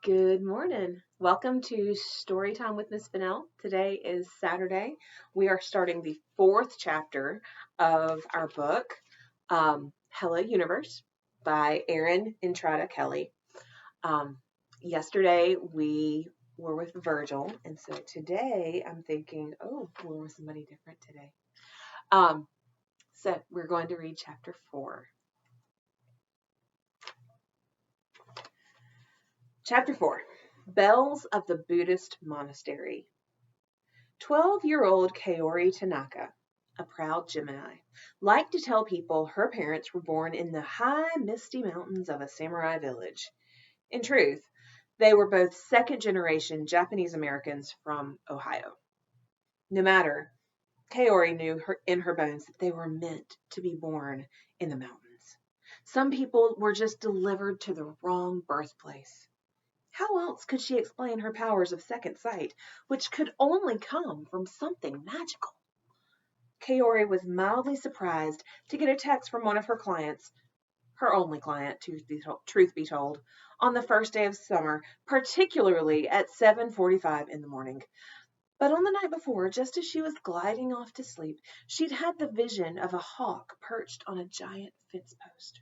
Good morning. Welcome to Storytime with Miss Fennell. Today is Saturday. We are starting the fourth chapter of our book, Hello Universe by Erin Entrada Kelly. Um, Yesterday we were with Virgil, and so today I'm thinking, we're with somebody different today. So we're going to read chapter 4. Chapter 4, Bells of the Buddhist Monastery. 12-year-old Kaori Tanaka, a proud Gemini, liked to tell people her parents were born in the high, misty mountains of a samurai village. In truth, they were both second-generation Japanese Americans from Ohio. No matter, Kaori knew in her bones that they were meant to be born in the mountains. Some people were just delivered to the wrong birthplace. How else could she explain her powers of second sight, which could only come from something magical? Kaori was mildly surprised to get a text from one of her clients, her only client, truth be told, on the first day of summer, particularly at 7:45 in the morning. But on the night before, just as she was gliding off to sleep, she'd had the vision of a hawk perched on a giant fence post.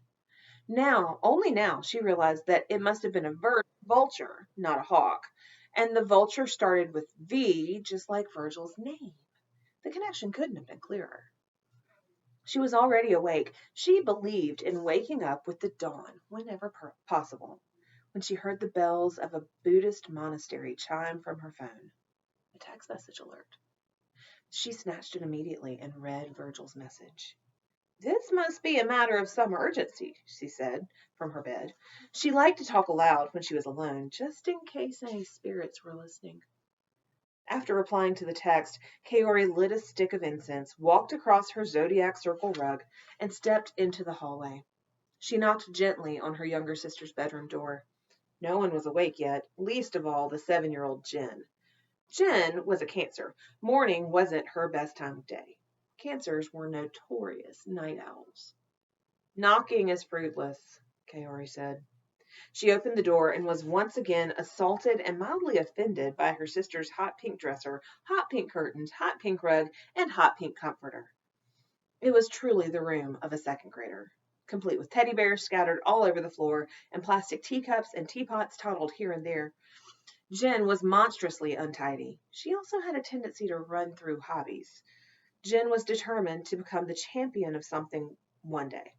Only now, she realized that it must have been a vulture, not a hawk, and the vulture started with V, just like Virgil's name. The connection couldn't have been clearer. She was already awake. She believed in waking up with the dawn whenever possible, when she heard the bells of a Buddhist monastery chime from her phone. A text message alert. She snatched it immediately and read Virgil's message. This must be a matter of some urgency, she said from her bed. She liked to talk aloud when she was alone, just in case any spirits were listening. After replying to the text, Kaori lit a stick of incense, walked across her zodiac circle rug, and stepped into the hallway. She knocked gently on her younger sister's bedroom door. No one was awake yet, least of all the 7-year-old Jen. Jen was a Cancer. Morning wasn't her best time of day. Cancers were notorious night owls. Knocking is fruitless, Kaori said. She opened the door and was once again assaulted and mildly offended by her sister's hot pink dresser, hot pink curtains, hot pink rug, and hot pink comforter. It was truly the room of a second grader, complete with teddy bears scattered all over the floor and plastic teacups and teapots toddled here and there. Jen was monstrously untidy. She also had a tendency to run through hobbies. Jen was determined to become the champion of something one day.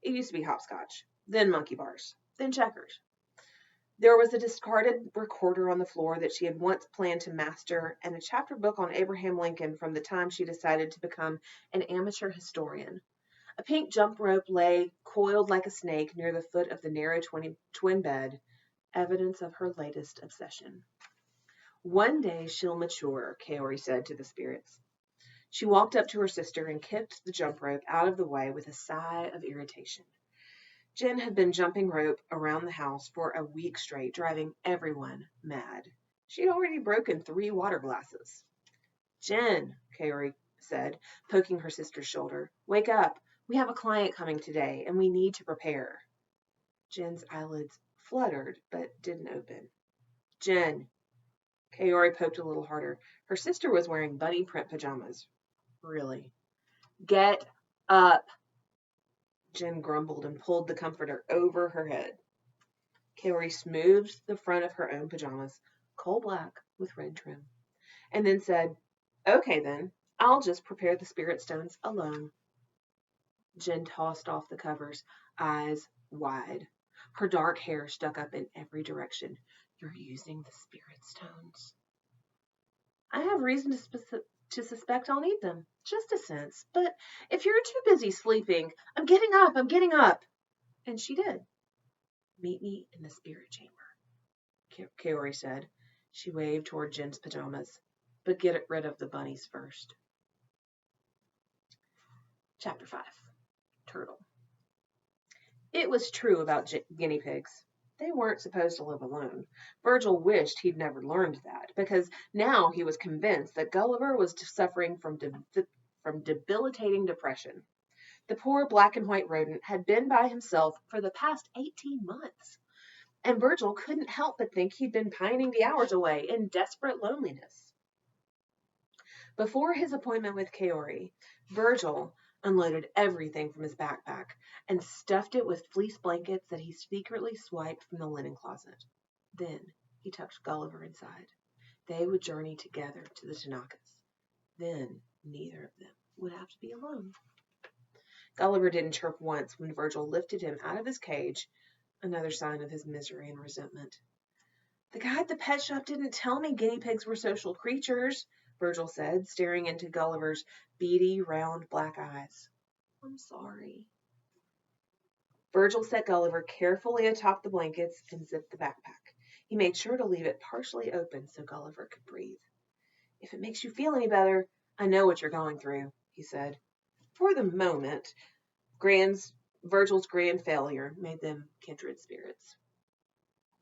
It used to be hopscotch, then monkey bars, then checkers. There was a discarded recorder on the floor that she had once planned to master, and a chapter book on Abraham Lincoln from the time she decided to become an amateur historian. A pink jump rope lay coiled like a snake near the foot of the narrow twin bed, evidence of her latest obsession. One day she'll mature, Kaori said to the spirits. She walked up to her sister and kicked the jump rope out of the way with a sigh of irritation. Jen had been jumping rope around the house for a week straight, driving everyone mad. She'd already broken 3 water glasses. Jen, Kaori said, poking her sister's shoulder, wake up. We have a client coming today, and we need to prepare. Jen's eyelids fluttered, but didn't open. Jen. Kaori poked a little harder. Her sister was wearing bunny print pajamas. Really? Get up. Jen grumbled and pulled the comforter over her head. Kaori smoothed the front of her own pajamas, coal black with red trim, and then said, okay then, I'll just prepare the spirit stones alone. Jen tossed off the covers, eyes wide. Her dark hair stuck up in every direction. You're using the spirit stones. I have reason to suspect I'll need them. Just a sense. But if you're too busy sleeping, I'm getting up. And she did. Meet me in the spirit chamber, Kaori said. She waved toward Jen's pajamas. But get rid of the bunnies first. Chapter 5. Turtle. It was true about guinea pigs. They weren't supposed to live alone. Virgil wished he'd never learned that, because now he was convinced that Gulliver was suffering from debilitating depression. The poor black and white rodent had been by himself for the past 18 months. and Virgil couldn't help but think he'd been pining the hours away in desperate loneliness. Before his appointment with Kaori, Virgil unloaded everything from his backpack and stuffed it with fleece blankets that he secretly swiped from the linen closet. Then he tucked Gulliver inside. They would journey together to the Tanakas. Then neither of them would have to be alone. Gulliver didn't chirp once when Virgil lifted him out of his cage, another sign of his misery and resentment. The guy at the pet shop didn't tell me guinea pigs were social creatures, Virgil said, staring into Gulliver's beady, round black eyes. I'm sorry. Virgil set Gulliver carefully atop the blankets and zipped the backpack. He made sure to leave it partially open so Gulliver could breathe. If it makes you feel any better, I know what you're going through, he said. For the moment, Virgil's grand failure made them kindred spirits.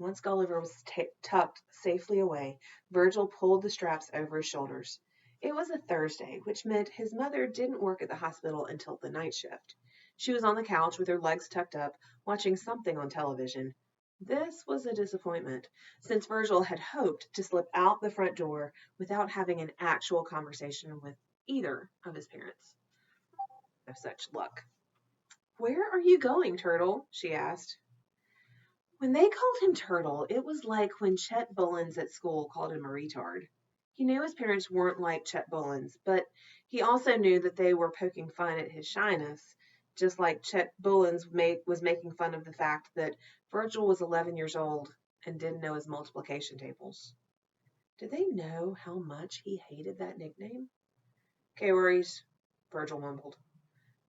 Once Gulliver was tucked safely away, Virgil pulled the straps over his shoulders. It was a Thursday, which meant his mother didn't work at the hospital until the night shift. She was on the couch with her legs tucked up, watching something on television. This was a disappointment, since Virgil had hoped to slip out the front door without having an actual conversation with either of his parents. No such luck. Where are you going, Turtle? She asked. When they called him Turtle, it was like when Chet Bullens at school called him a retard. He knew his parents weren't like Chet Bullens, but he also knew that they were poking fun at his shyness, just like Chet Bullens was making fun of the fact that Virgil was 11 years old and didn't know his multiplication tables. Did they know how much he hated that nickname? Kaori's, Virgil mumbled.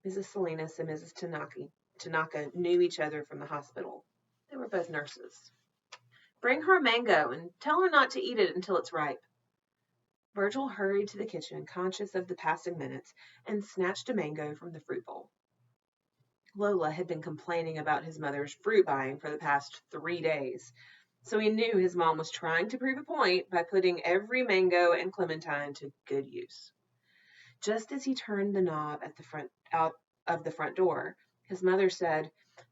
Mrs. Salinas and Mrs. Tanaka knew each other from the hospital. They were both nurses. Bring her a mango and tell her not to eat it until it's ripe. Virgil hurried to the kitchen, conscious of the passing minutes, and snatched a mango from the fruit bowl. Lola had been complaining about his mother's fruit buying for the past 3 days, so he knew his mom was trying to prove a point by putting every mango and clementine to good use. Just as he turned the knob out of the front door, his mother said,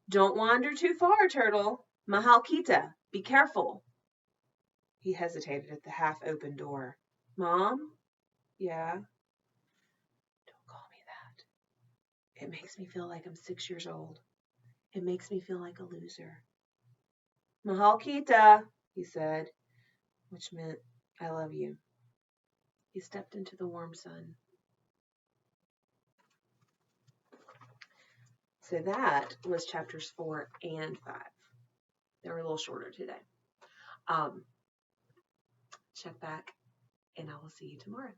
Don't wander too far, Turtle. Mahalkita, be careful. He hesitated at the half-open door. Mom? Yeah? Don't call me that. It makes me feel like I'm 6 years old. It makes me feel like a loser. Mahalkita, he said, which meant, I love you. He stepped into the warm sun. So that was chapters 4 and 5. They were a little shorter today. Check back, and I will see you tomorrow.